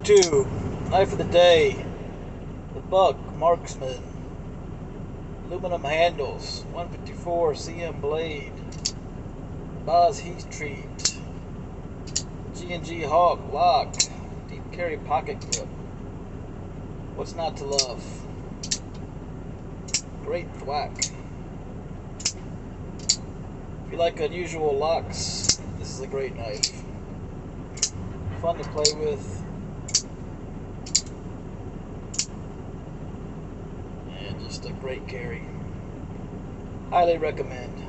2. Knife of the day. The Buck Marksman. Aluminum handles. 154 CM blade. Boz heat treat. G&G Hawk lock. Deep carry pocket grip. What's not to love? Great thwack. If you like unusual locks, this is a great knife. Fun to play with. And just a great carry. Highly recommend.